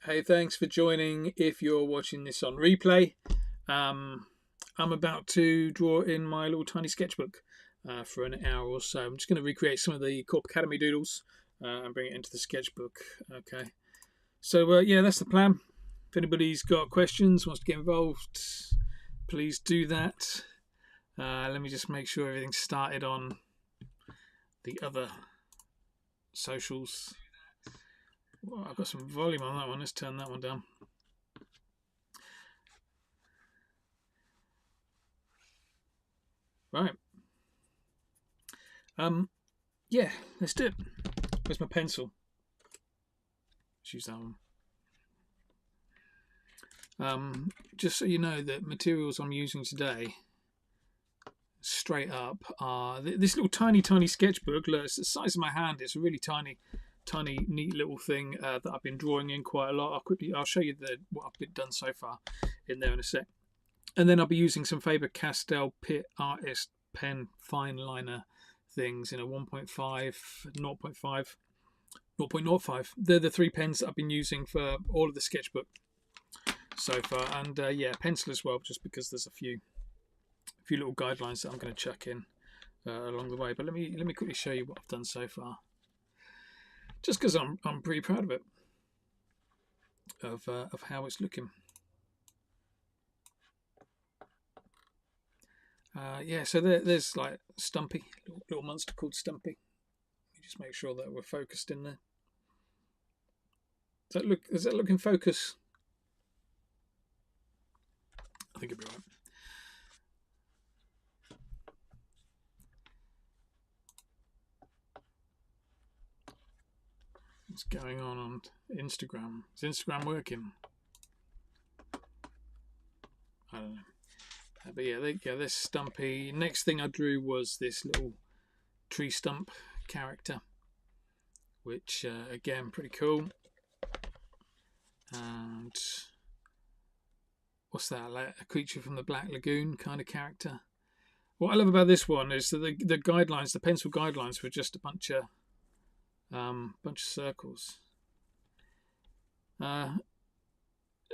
Hey, thanks for joining. If you're watching this on replay, I'm about to draw in my little tiny sketchbook for an hour or so. I'm just going to recreate some of the Korp Academy doodles and bring it into the sketchbook. Okay, so yeah, that's the plan. If anybody's got questions, wants to get involved, please do that. Let me just make sure everything's started on the other socials. Well, I've got some volume on that one. Let's turn that one down. Right. Yeah, let's do it. Where's my pencil? Let's use that one. Just so you know, the materials I'm using today, straight up, are this little tiny sketchbook. Look, it's the size of my hand. It's a really tiny, neat little thing that I've been drawing in quite a lot. I'll show you what I've been done so far in there in a sec. And then I'll be using some Faber-Castell Pitt Artist pen fine liner things in a 1.5, 0.5, 0.05. They're the three pens that I've been using for all of the sketchbook so far. And yeah, pencil as well, just because there's a few little guidelines that I'm going to chuck in along the way. But let me quickly show you what I've done so far, just because I'm pretty proud of it, of how it's looking. Yeah, so there's like Stumpy, little monster called Stumpy. Let me just make sure that we're focused in there. Does that look in focus? I think it'll be right. What's going on Instagram? Is Instagram working? I don't know. But yeah, there's Stumpy. Next thing I drew was this little tree stump character, which again, pretty cool. And what's that? Like a creature from the Black Lagoon kind of character. What I love about this one is that the guidelines, the pencil guidelines, were just a bunch of circles.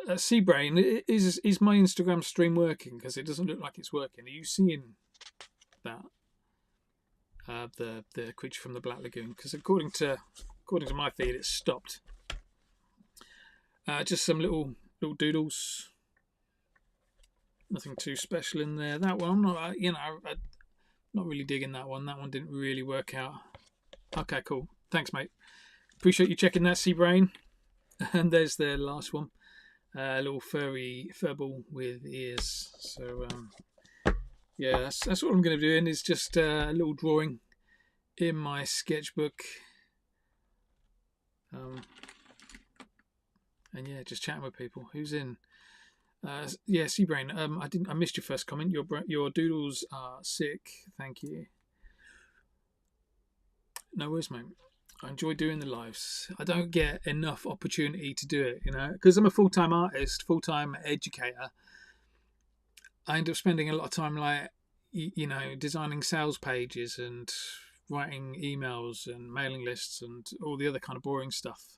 Seabrain, is my Instagram stream working? Because it doesn't look like it's working. Are you seeing that? The creature from the Black Lagoon? Because according to my feed, it's stopped. Just some little doodles. Nothing too special in there. That one, I'm not, I'm not really digging that one. That one didn't really work out. Okay, cool. Thanks, mate. Appreciate you checking that, Seabrain. And there's the last one. A little furry furball with ears. So yeah, that's what I'm going to be doing, is just a little drawing in my sketchbook. And yeah, just chatting with people. Who's in? Yeah, Seabrain. I missed your first comment. Your doodles are sick. Thank you. No worries, mate. I enjoy doing the lives. I don't get enough opportunity to do it, because I'm a full-time artist, full-time educator. I end up spending a lot of time, like, designing sales pages and writing emails and mailing lists and all the other kind of boring stuff.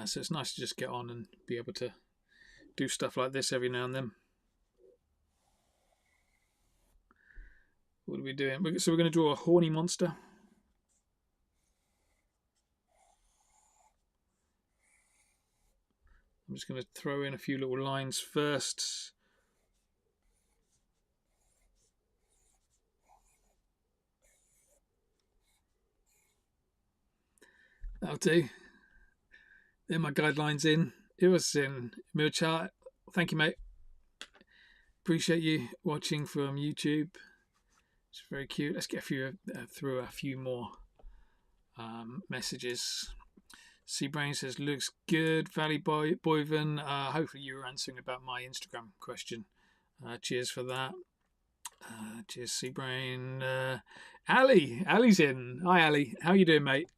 So it's nice to just get on and be able to do stuff like this every now and then. What are we doing? So we're going to draw a horny monster. I'm just going to throw in a few little lines first. That'll do. There, my guidelines in. It was in Mirchart. Thank you, mate. Appreciate you watching from YouTube. It's very cute. Let's get through a few more messages. Seabrain says, looks good. Valley Boyven. Hopefully you were answering about my Instagram question. Cheers for that. Cheers, Seabrain. Ali's in. Hi, Ali. How you doing, mate?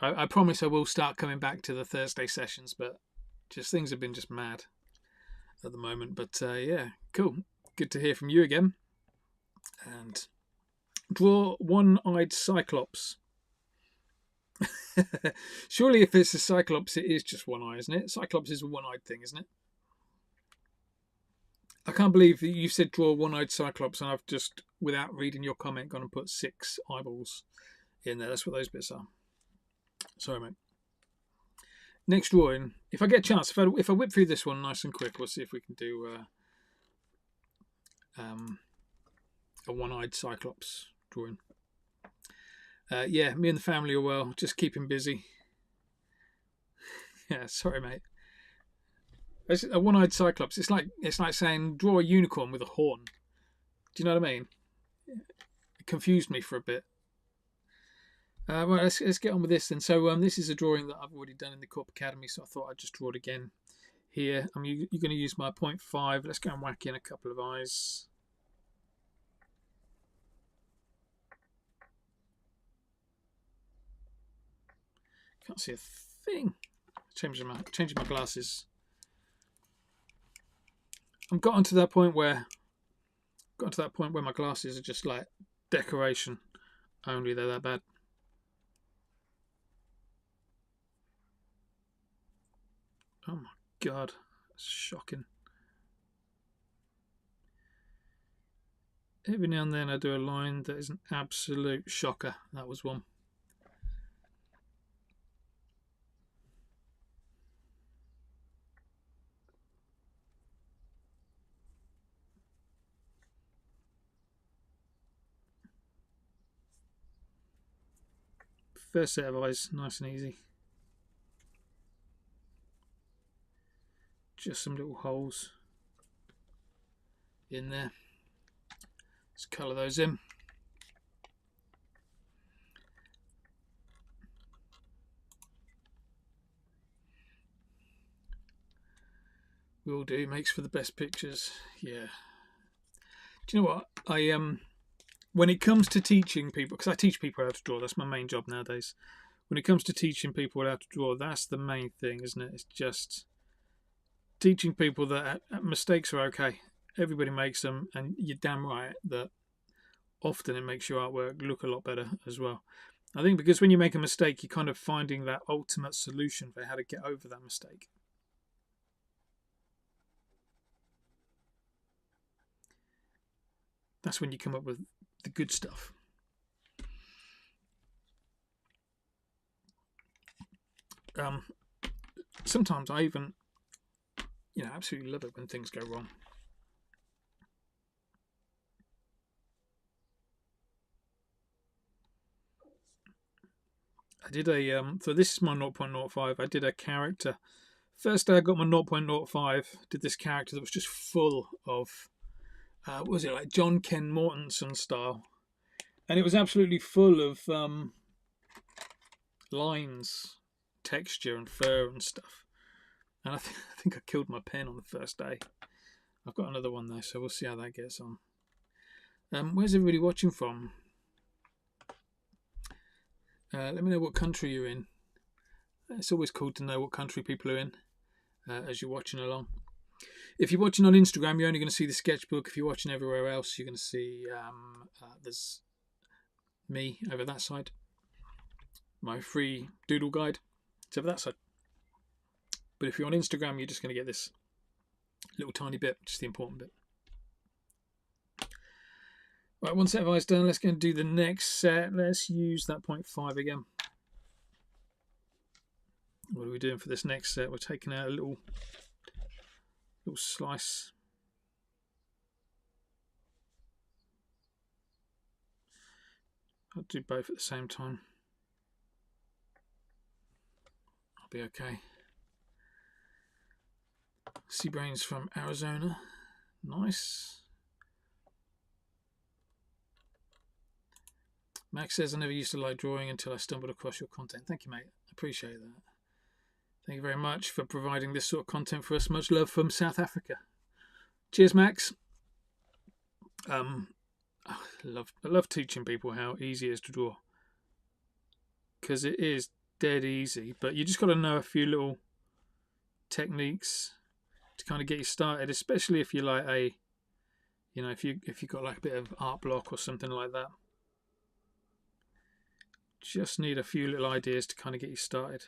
I promise I will start coming back to the Thursday sessions, but things have been just mad at the moment. But yeah, cool. Good to hear from you again. And draw one-eyed cyclops. Surely if it's a Cyclops, it is just one eye, isn't it? Cyclops is a one-eyed thing, isn't it? I can't believe that you said draw a one-eyed Cyclops, and I've just, without reading your comment, gone and put 6 eyeballs in there. That's what those bits are. Sorry, mate. Next drawing, if I get a chance, if I whip through this one nice and quick, we'll see if we can do a one-eyed Cyclops drawing. Yeah, me and the family are well, just keeping busy. Yeah, sorry, mate. It's a one-eyed Cyclops. It's like saying draw a unicorn with a horn. Do you know what I mean? It confused me for a bit. Well, let's get on with this then. So this is a drawing that I've already done in the Korp Academy, so I thought I'd just draw it again here. You're going to use my 0.5. Let's go and whack in a couple of eyes. Can't see a thing. Changing my glasses. I've gotten to that point where my glasses are just like decoration only. They're that bad. Oh my god, that's shocking. Every now and then I do a line that is an absolute shocker. That was one. First set of eyes, nice and easy. Just some little holes in there. Let's colour those in. Will do, makes for the best pictures. Yeah. Do you know what? When it comes to teaching people, because I teach people how to draw, that's my main job nowadays. When it comes to teaching people how to draw, that's the main thing, isn't it? It's just teaching people that mistakes are okay. Everybody makes them, and you're damn right that often it makes your artwork look a lot better as well. I think because when you make a mistake, you're kind of finding that ultimate solution for how to get over that mistake. That's when you come up with the good stuff. Sometimes I even, absolutely love it when things go wrong. I did so this is my 0.05. I did a character. First day I got my 0.05, did this character that was just full of, what was it, like John Ken Mortensen style. And it was absolutely full of lines, texture and fur and stuff. And I think I killed my pen on the first day. I've got another one though, so we'll see how that gets on. Where's everybody watching from? Let me know what country you're in. It's always cool to know what country people are in as you're watching along. If you're watching on Instagram, you're only going to see the sketchbook. If you're watching everywhere else, you're going to see there's me over that side. My free doodle guide, it's over that side. But if you're on Instagram, you're just going to get this little tiny bit, just the important bit. Right, one set of eyes done. Let's go and do the next set. Let's use that 0.5 again. What are we doing for this next set? We're taking out a little slice. I'll do both at the same time. I'll be okay. Sea Brains from Arizona. Nice. Max says, I never used to like drawing until I stumbled across your content. Thank you, mate. I appreciate that. Thank you very much for providing this sort of content for us. Much love from South Africa. Cheers, Max. I love teaching people how easy it is to draw, because it is dead easy, but you just got to know a few little techniques to kind of get you started, especially if you're like if you've got like a bit of art block or something like that. just need a few little ideas to kind of get you started.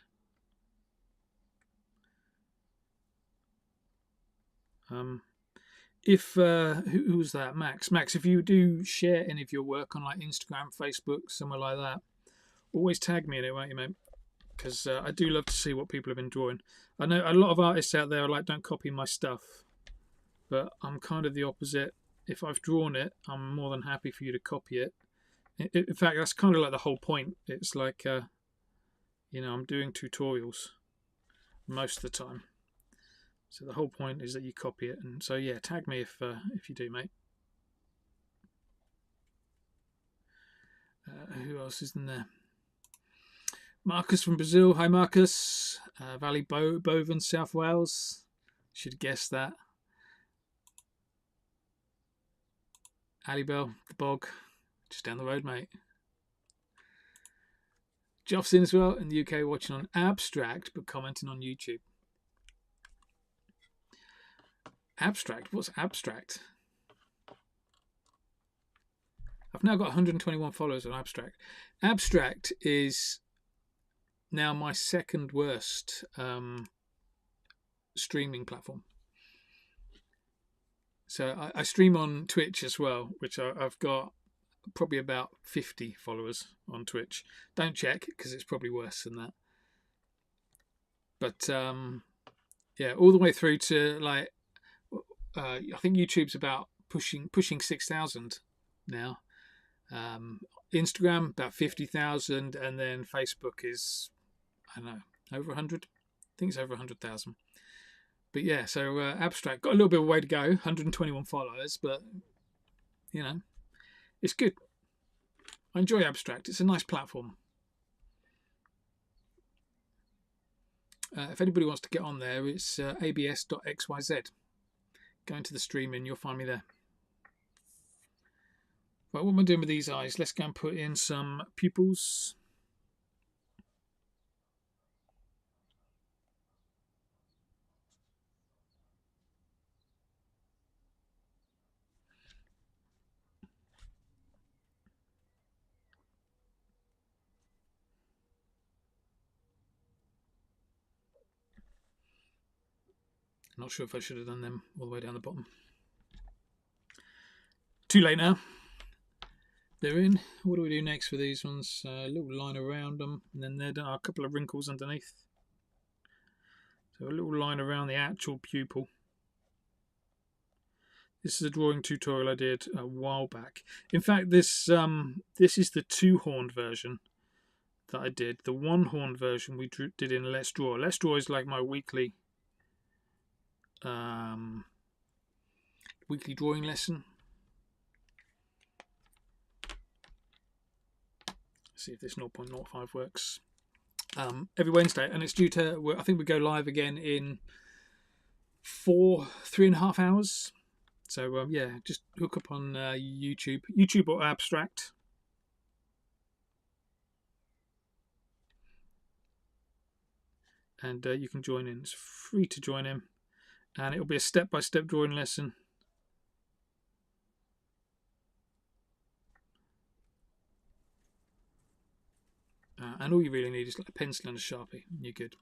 If who was that? Max, if you do share any of your work on like Instagram, Facebook, somewhere like that, always tag me in it, won't you, mate? Because I do love to see what people have been drawing. I know a lot of artists out there are like, don't copy my stuff, but I'm kind of the opposite. If I've drawn it, I'm more than happy for you to copy it. In fact, that's kind of like the whole point. It's like, you know, I'm doing tutorials most of the time. So the whole point is that you copy it. And so, yeah, tag me if you do, mate. Who else is in there? Marcus from Brazil. Hi, Marcus. Valley Boven, South Wales. Should have guessed that. Alibel, the bog. Just down the road, mate. Geoff's in as well, in the UK, watching on Abstract, but commenting on YouTube. Abstract? What's Abstract? I've now got 121 followers on Abstract. Abstract is now my second worst streaming platform. So I stream on Twitch as well, which I've got probably about 50 followers on Twitch. Don't check, because it's probably worse than that. But yeah, all the way through to like, I think YouTube's about pushing 6,000 now. Instagram about 50,000, and then Facebook is, I don't know, over 100. I think it's over 100,000. But yeah, so Abstract got a little bit of a way to go, 121 followers, but you know, it's good. I enjoy Abstract. It's a nice platform. If anybody wants to get on there, it's abs.xyz. Go into the streaming, you'll find me there. Right, what am I doing with these eyes? Let's go and put in some pupils. Not sure if I should have done them all the way down the bottom. Too late now. They're in. What do we do next for these ones? A little line around them, and then there are a couple of wrinkles underneath. So a little line around the actual pupil. This is a drawing tutorial I did a while back. In fact, this is the 2-horned version that I did. The 1-horned version we did in Let's Draw. Let's Draw is like my weekly drawing lesson. Let's see if this 0.05 works. Every Wednesday, and it's due to, I think we go live again in 3.5 hours. So yeah, just hook up on YouTube or Abstract. And you can join in. It's free to join in. And it'll be a step-by-step drawing lesson. And all you really need is like a pencil and a Sharpie, and you're good.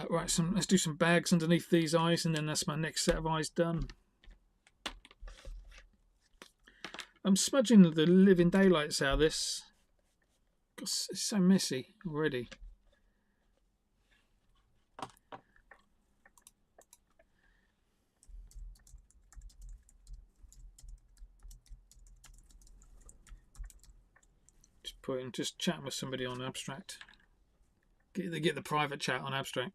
Right, let's do some bags underneath these eyes, and then that's my next set of eyes done. I'm smudging the living daylights out of this. It's so messy already. Just chatting with somebody on Abstract. Get the private chat on Abstract.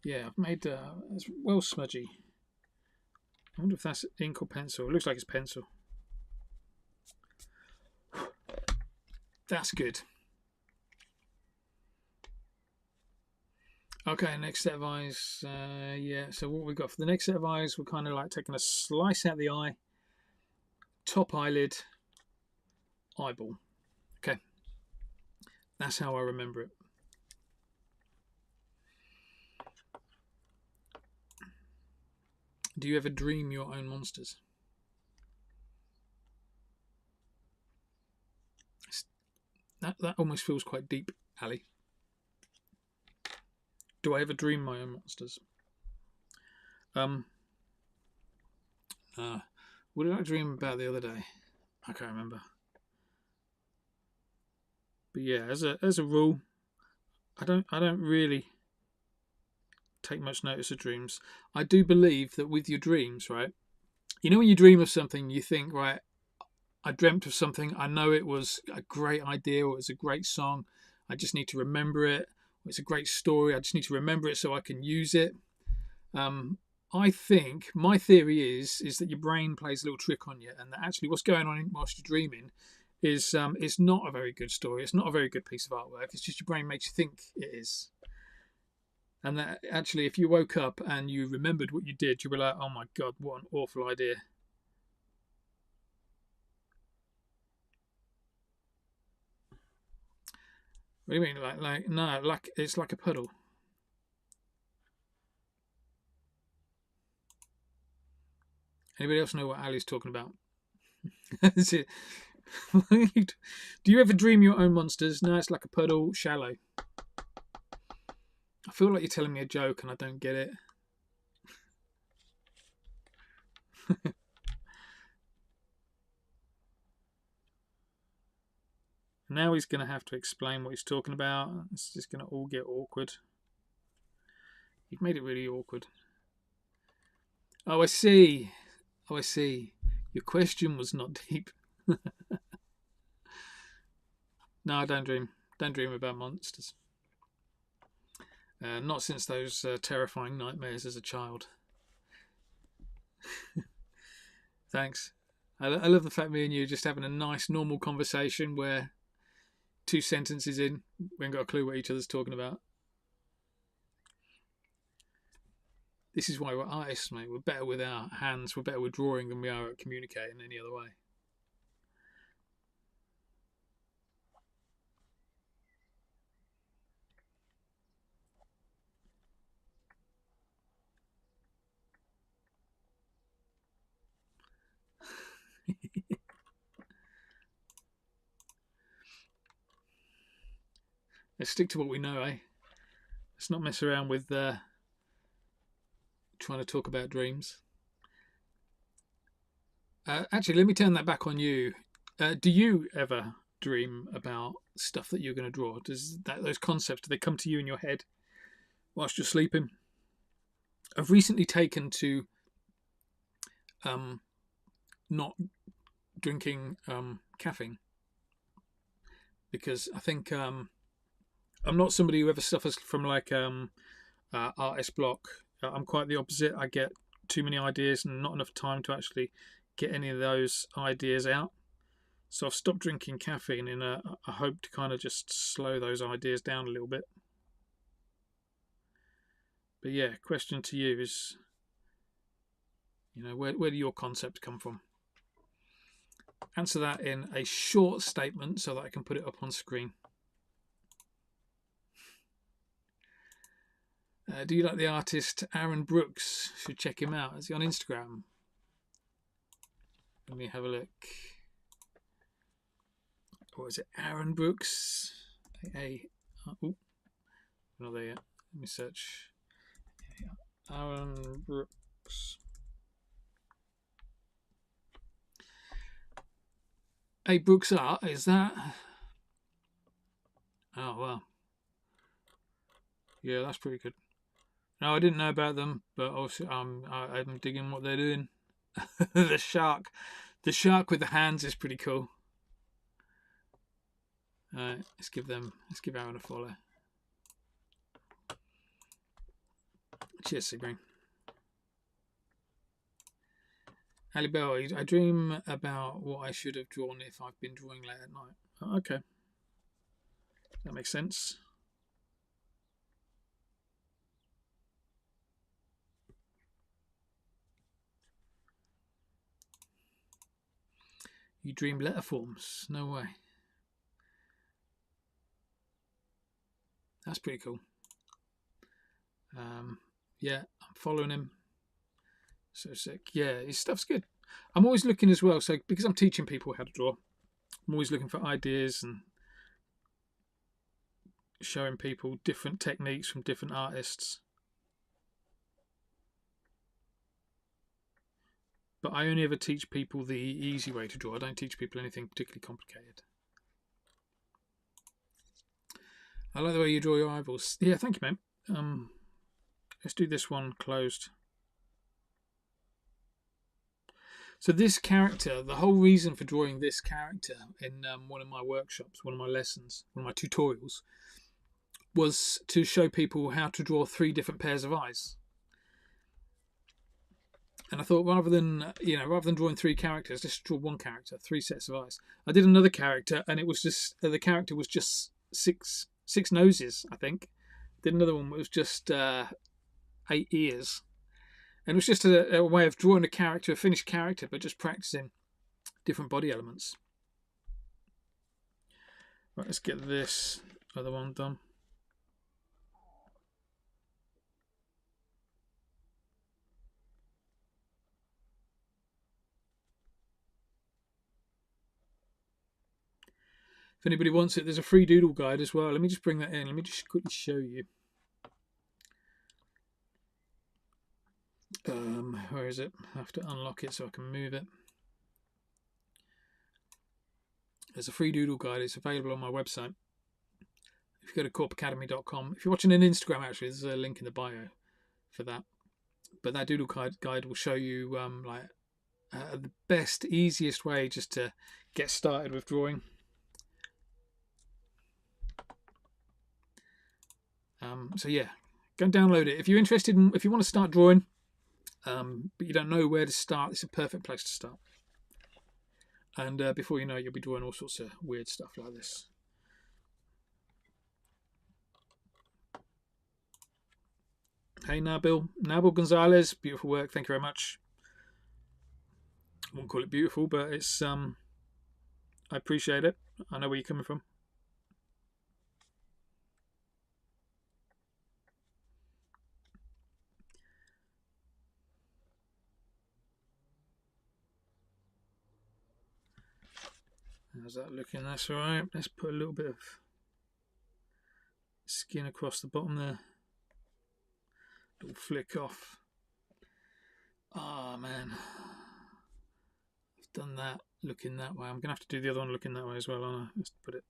Yeah, I've made it's well smudgy. I wonder if that's ink or pencil. It looks like it's pencil. That's good. Okay, next set of eyes. Yeah, so what we've got for the next set of eyes, we're kind of like taking a slice out of the eye, top eyelid, eyeball. Okay, that's how I remember it. Do you ever dream your own monsters? That almost feels quite deep, Ali. Do I ever dream my own monsters? Um, what did I dream about the other day? I can't remember. But yeah, as a rule, I don't really take much notice of dreams. I do believe that with your dreams, right? You know when you dream of something, you think, right, I dreamt of something. I know it was a great idea or it was a great song. I just need to remember it. It's a great story. I just need to remember it so I can use it. I think my theory is that your brain plays a little trick on you, and that actually what's going on whilst you're dreaming is it's not a very good story. It's not a very good piece of artwork. It's just your brain makes you think it is. And that actually, if you woke up and you remembered what you did, you'd be like, "Oh my god, what an awful idea!" What do you mean? No, like it's like a puddle. Anybody else know what Ali's talking about? Do you ever dream your own monsters? No, it's like a puddle, shallow. I feel like you're telling me a joke and I don't get it. Now he's going to have to explain what he's talking about. It's just going to all get awkward. You've made it really awkward. Oh, I see. Oh, I see. Your question was not deep. No, I don't dream. Don't dream about monsters. Not since those terrifying nightmares as a child. Thanks. I love the fact me and you are just having a nice, normal conversation where 2 sentences in, we haven't got a clue what each other's talking about. This is why we're artists, mate. We're better with our hands. We're better with drawing than we are at communicating any other way. Let's stick to what we know, eh? Let's not mess around with trying to talk about dreams. Actually, let me turn that back on you. Do you ever dream about stuff that you're going to draw? Does those concepts, do they come to you in your head whilst you're sleeping? I've recently taken to not drinking caffeine because I think I'm not somebody who ever suffers from like artist block. I'm quite the opposite. I get too many ideas and not enough time to actually get any of those ideas out. So I've stopped drinking caffeine in a hope to kind of just slow those ideas down a little bit. But yeah, question to you is, where do your concepts come from? Answer that in a short statement so that I can put it up on screen. Do you like the artist Aaron Brooks? Should check him out. Is he on Instagram? Let me have a look. What is it? Aaron Brooks. Not there yet. Let me search. Aaron Brooks. Hey, Brooks Art, is that? Oh, well. Yeah, that's pretty good. No, I didn't know about them, but also I'm digging what they're doing. The shark with the hands is pretty cool. Let's give Aaron a follow. Cheers, Seagreen. Ali Bell, I dream about what I should have drawn if I've been drawing late at night. Oh, okay, that makes sense. You dream letter forms? No way. That's pretty cool. Yeah, I'm following him. So sick. Yeah, his stuff's good. I'm always looking as well. So because I'm teaching people how to draw, I'm always looking for ideas and showing people different techniques from different artists. But I only ever teach people the easy way to draw. I don't teach people anything particularly complicated. I like the way you draw your eyeballs. Yeah, thank you, mate. Let's do this one closed. So this character, the whole reason for drawing this character in one of my workshops, one of my lessons, one of my tutorials, was to show people how to draw 3 different pairs of eyes. And I thought, rather than drawing 3 characters, let's draw 1 character, 3 sets of eyes. I did another character, and it was just the character was just six noses, I think. Did another one that was just 8 ears, and it was just a way of drawing a finished character, but just practicing different body elements. Right, let's get this other one done. If anybody wants it, there's a free doodle guide as well. Let me just bring that in. Let me just quickly show you. Where is it? I have to unlock it so I can move it. There's a free doodle guide. It's available on my website. If you go to korpacademy.com, if you're watching on Instagram, actually, there's a link in the bio for that. But that doodle guide will show you the best, easiest way just to get started with drawing. So yeah, go and download it if you're interested if you want to start drawing, but you don't know where to start. It's a perfect place to start. And before you know it, you'll be drawing all sorts of weird stuff like this. Hey Nabil Gonzalez, beautiful work. Thank you very much. I won't call it beautiful, but it's I appreciate it. I know where you're coming from. How's that looking? That's all right. Let's put a little bit of skin across the bottom there. Little flick off. Oh man, I've done that looking that way. I'm gonna have to do the other one looking that way as well, aren't I? Let's put it.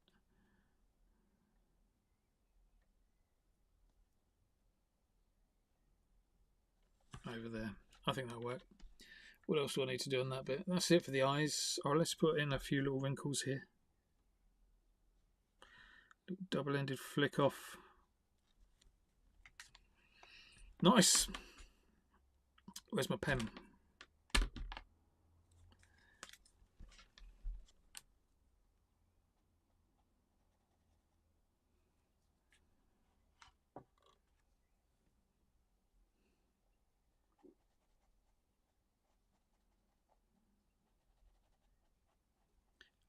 Over there. I think that'll work. What else do I need to do on that bit? That's it for the eyes. Or let's put in a few little wrinkles here. Little double-ended flick off. Nice. Where's my pen?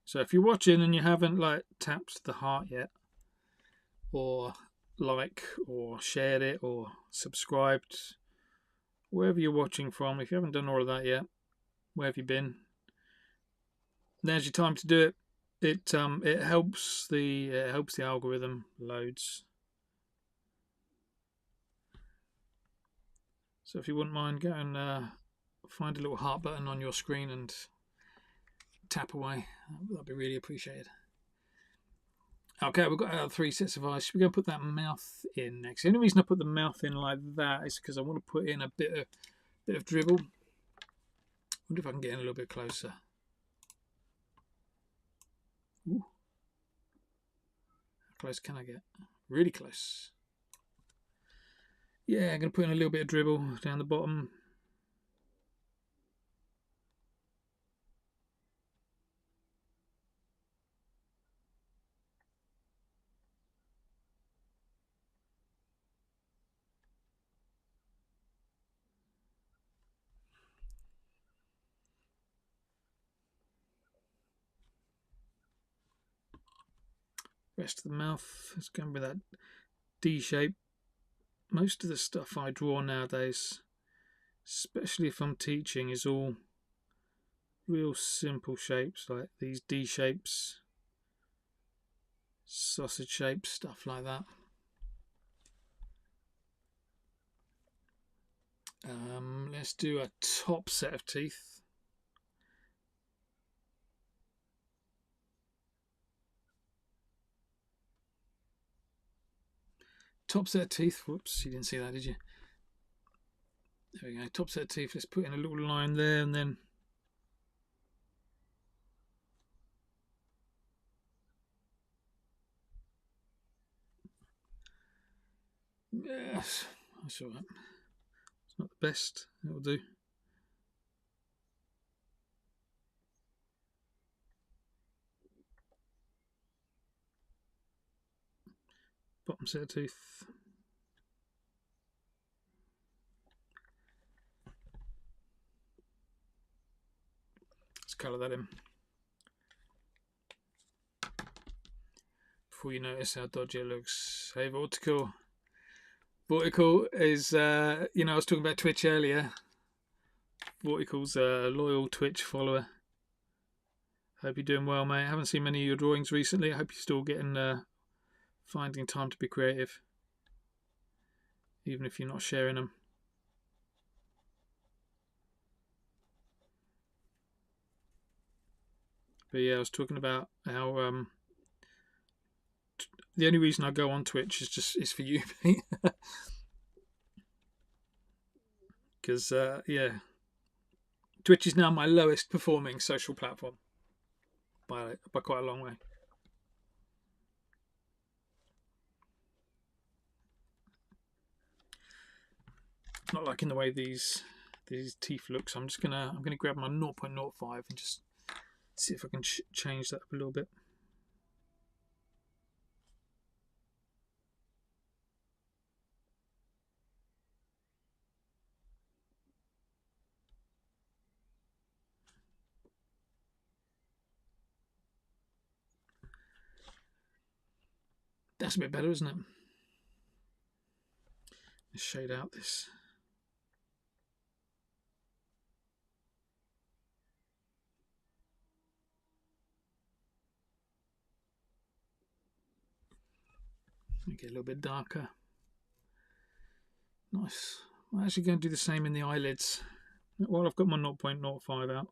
So if you're watching and you haven't tapped the heart yet, or or shared it or subscribed, wherever you're watching from, if you haven't done all of that yet, where have you been? Now's your time to do it. It helps the algorithm loads. So if you wouldn't mind, go and find a little heart button on your screen and tap away. That'd be really appreciated. Okay, we've got our 3 sets of eyes. Should we go and put that mouth in next? The only reason I put the mouth in like that is because I want to put in a bit of dribble. Wonder if I can get in a little bit closer. Ooh. How close can I get? Really close. Yeah, I'm going to put in a little bit of dribble down the bottom. Rest of the mouth is going with that D shape. Most of the stuff I draw nowadays especially if I'm teaching, is all real simple shapes like these D shapes, sausage shapes, stuff like that. Let's do a top set of teeth. Top set of teeth. Whoops, you didn't see that, did you? There we go. Top set of teeth. Let's put in a little line there, and then yes, that's all right. It's not the best. It'll do. Bottom set of teeth. Let's colour that in before you notice how dodgy it looks. Hey, Vortical. Vortical is, I was talking about Twitch earlier. Vortical's a loyal Twitch follower. Hope you're doing well, mate. I haven't seen many of your drawings recently. I hope you're still getting finding time to be creative, even if you're not sharing them. But yeah, I was talking about how the only reason I go on Twitch is for you, Pete. Because yeah, Twitch is now my lowest performing social platform by quite a long way. Not liking the way these teeth look, so I'm gonna grab my 0.05 and just see if I can change that up a little bit. That's a bit better, isn't it? Let's shade out this. Make it a little bit darker. Nice. I'm actually going to do the same in the eyelids. Well, I've got my 0.05 out.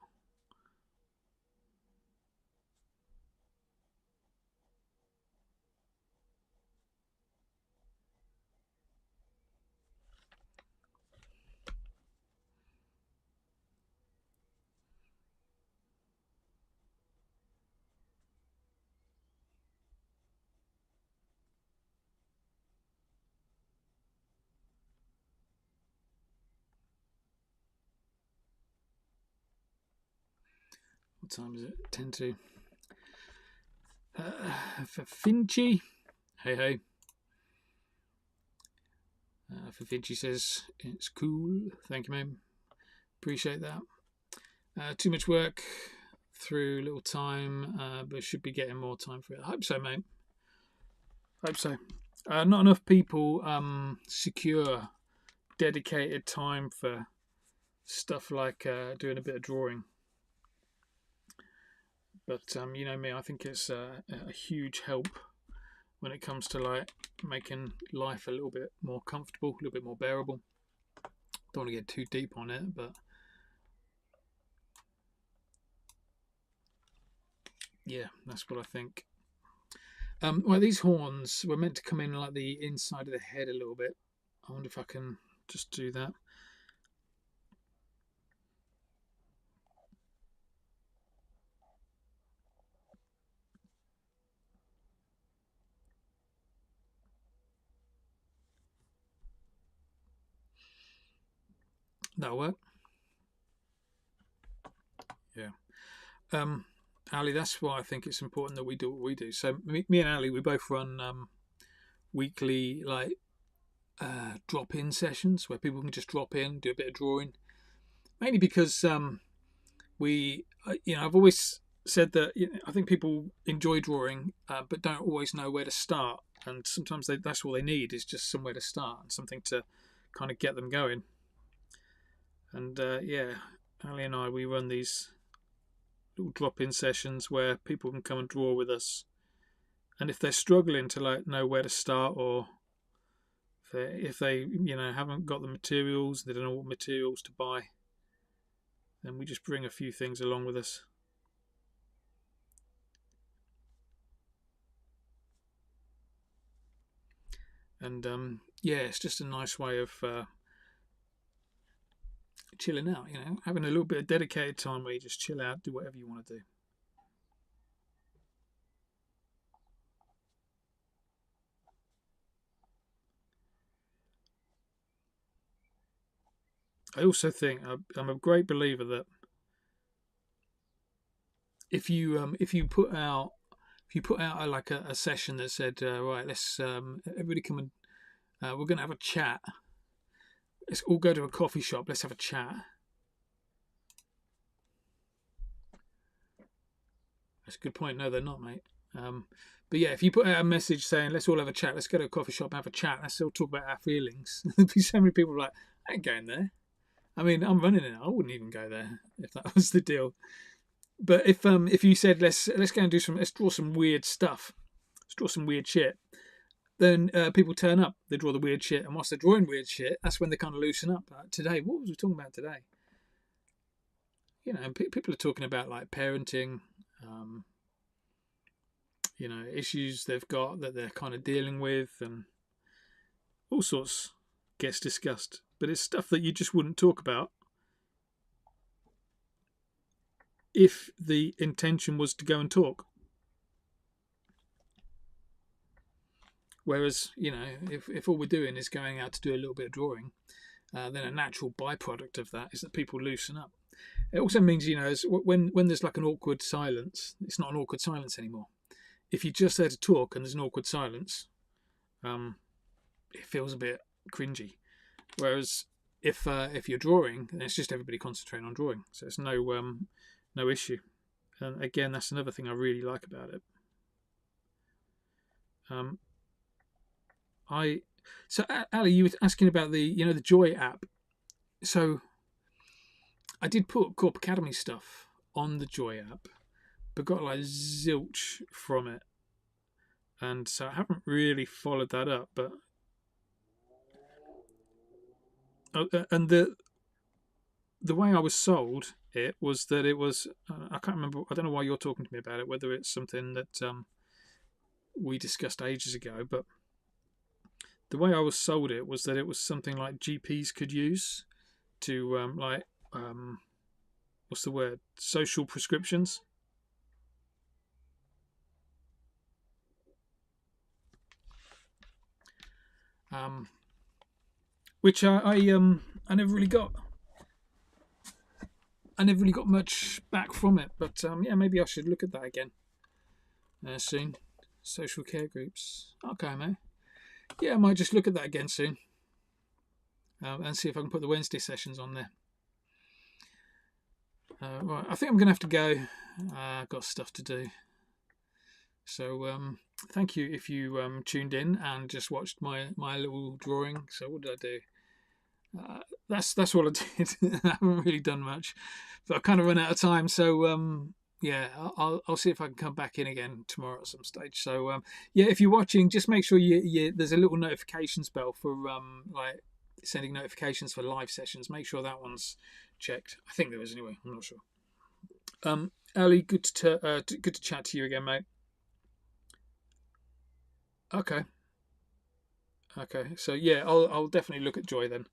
What time is it? 10 to. For Finchy. Hey. For Finchy says, it's cool. Thank you, mate. Appreciate that. Too much work through little time, but should be getting more time for it. I hope so, mate. Hope so. Not enough people secure dedicated time for stuff like doing a bit of drawing. But you know me, I think it's a huge help when it comes to like making life a little bit more comfortable, a little bit more bearable. Don't want to get too deep on it, but yeah, that's what I think. Well, these horns were meant to come in like the inside of the head a little bit. I wonder if I can just do that. That'll work. Yeah. Ali, that's why I think it's important that we do what we do. So me and Ali, we both run weekly like drop-in sessions where people can just drop in, do a bit of drawing. Mainly because I've always said that I think people enjoy drawing, but don't always know where to start. And sometimes that's all they need is just somewhere to start and something to kind of get them going. And yeah, Ali and I, we run these little drop-in sessions where people can come and draw with us. And if they're struggling to like know where to start, or if they haven't got the materials, they don't know what materials to buy, then we just bring a few things along with us. And yeah, it's just a nice way of chilling out, having a little bit of dedicated time where you just chill out, do whatever you want to do. I also think I'm a great believer that if you put out a session that said right, let's everybody come and we're going to have a chat. Let's all go to a coffee shop. Let's have a chat. That's a good point. No, they're not, mate. But yeah, if you put out a message saying let's all have a chat, let's go to a coffee shop and have a chat, let's all talk about our feelings. There'd be so many people like, I ain't going there. I mean, I'm running it. I wouldn't even go there if that was the deal. But if you said let's go and let's draw some weird stuff, let's draw some weird shit, then people turn up. They draw the weird shit, and whilst they're drawing weird shit, that's when they kind of loosen up. Today, what was we talking about today? People are talking about like parenting, issues they've got that they're kind of dealing with, and all sorts gets discussed. But it's stuff that you just wouldn't talk about if the intention was to go and talk. Whereas, if all we're doing is going out to do a little bit of drawing, then a natural byproduct of that is that people loosen up. It also means, when there's like an awkward silence, it's not an awkward silence anymore. If you're just there to talk and there's an awkward silence, it feels a bit cringy. Whereas if you're drawing, then it's just everybody concentrating on drawing, so it's no issue. And again, that's another thing I really like about it. So Ali, you were asking about the Joy app. So I did put Korp Academy stuff on the Joy app, but got like zilch from it, and so I haven't really followed that up. But and the way I was sold it was that it was I can't remember. I don't know why you're talking to me about it. Whether it's something that we discussed ages ago, but the way I was sold it was that it was something like GPs could use to what's the word? Social prescriptions. Which I never really got. I never really got much back from it, but yeah, maybe I should look at that again soon. Social care groups. Okay, mate. Yeah, I might just look at that again soon and see if I can put the Wednesday sessions on there. Right, I think I'm going to have to go. I've got stuff to do. So thank you if you tuned in and just watched my little drawing. So what did I do? That's all I did. I haven't really done much, but I've kind of run out of time. So yeah, I'll see if I can come back in again tomorrow at some stage. So yeah, if you're watching, just make sure there's a little notifications bell for like sending notifications for live sessions. Make sure that one's checked. I think there is anyway. I'm not sure. Ali, good to chat to you again, mate. Okay. So yeah, I'll definitely look at Joy then.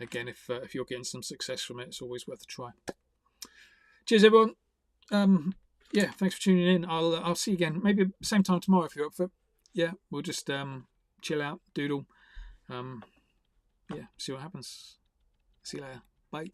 Again, if you're getting some success from it, it's always worth a try. Cheers, everyone. Yeah, thanks for tuning in. I'll see you again, maybe same time tomorrow if you're up for it. Yeah, we'll just chill out, doodle. Yeah, see what happens. See you later. Bye.